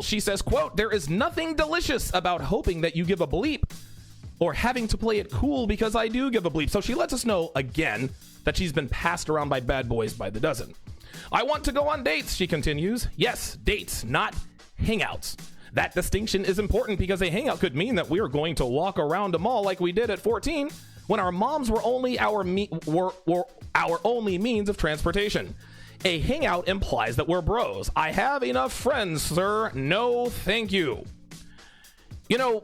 She says, quote, "There is nothing delicious about hoping that you give a bleep or having to play it cool because I do give a bleep." So she lets us know again that she's been passed around by bad boys by the dozen. "I want to go on dates," she continues. "Yes, dates, not hangouts. That distinction is important because a hangout could mean that we are going to walk around a mall like we did at 14 when our moms were only our only means of transportation. A hangout implies that we're bros. I have enough friends, sir. No, thank you." You know,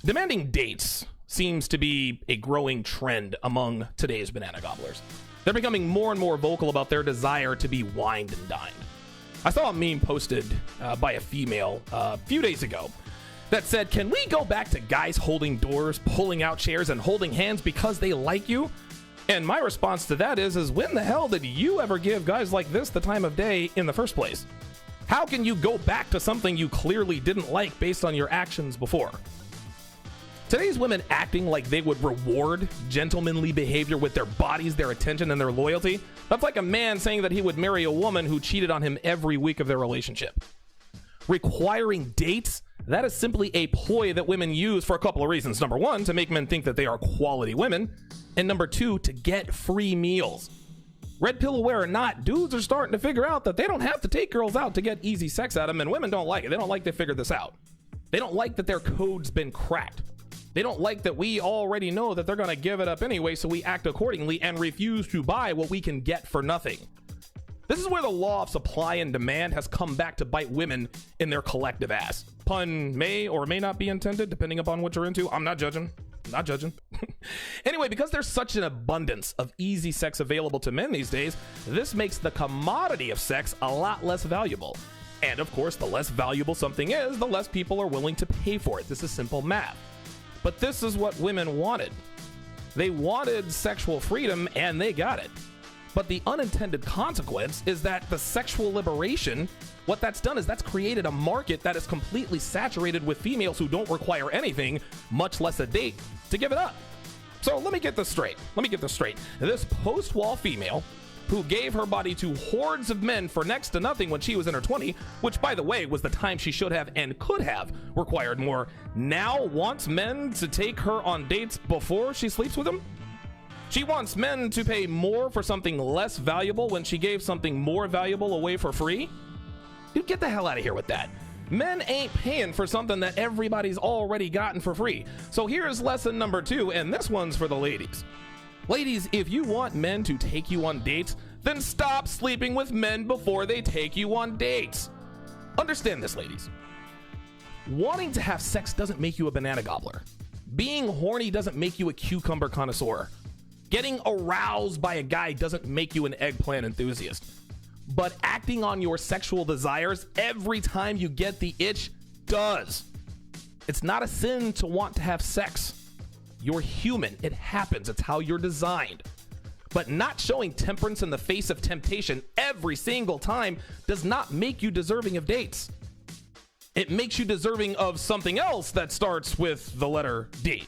demanding dates seems to be a growing trend among today's banana gobblers. They're becoming more and more vocal about their desire to be wined and dined. I saw a meme posted by a female a few days ago that said, "Can we go back to guys holding doors, pulling out chairs, and holding hands because they like you?" And my response to that is when the hell did you ever give guys like this the time of day in the first place? How can you go back to something you clearly didn't like based on your actions before? Today's women acting like they would reward gentlemanly behavior with their bodies, their attention, and their loyalty. That's like a man saying that he would marry a woman who cheated on him every week of their relationship. Requiring dates, that is simply a ploy that women use for a couple of reasons. Number one, to make men think that they are quality women. And number two, to get free meals. Red pill aware or not, dudes are starting to figure out that they don't have to take girls out to get easy sex out of them, and women don't like it. They don't like they figured this out. They don't like that their code's been cracked. They don't like that we already know that they're going to give it up anyway, so we act accordingly and refuse to buy what we can get for nothing. This is where the law of supply and demand has come back to bite women in their collective ass. Pun may or may not be intended, depending upon what you're into. I'm not judging. Not judging. Anyway, because there's such an abundance of easy sex available to men these days, this makes the commodity of sex a lot less valuable. And of course, the less valuable something is, the less people are willing to pay for it. This is simple math. But this is what women wanted. They wanted sexual freedom, and they got it. But the unintended consequence is that the sexual liberation, what that's done is that's created a market that is completely saturated with females who don't require anything, much less a date, to give it up. So let me get this straight. This post-wall female who gave her body to hordes of men for next to nothing when she was in her 20s, which, by the way, was the time she should have and could have required more, now wants men to take her on dates before she sleeps with them? She wants men to pay more for something less valuable when she gave something more valuable away for free? Dude, get the hell out of here with that. Men ain't paying for something that everybody's already gotten for free. So here's lesson number 2, and this one's for the ladies. Ladies, if you want men to take you on dates, then stop sleeping with men before they take you on dates. Understand this, ladies. Wanting to have sex doesn't make you a banana gobbler. Being horny doesn't make you a cucumber connoisseur. Getting aroused by a guy doesn't make you an eggplant enthusiast. But acting on your sexual desires every time you get the itch does. It's not a sin to want to have sex. You're human. It happens. It's how you're designed. But not showing temperance in the face of temptation every single time does not make you deserving of dates. It makes you deserving of something else that starts with the letter D.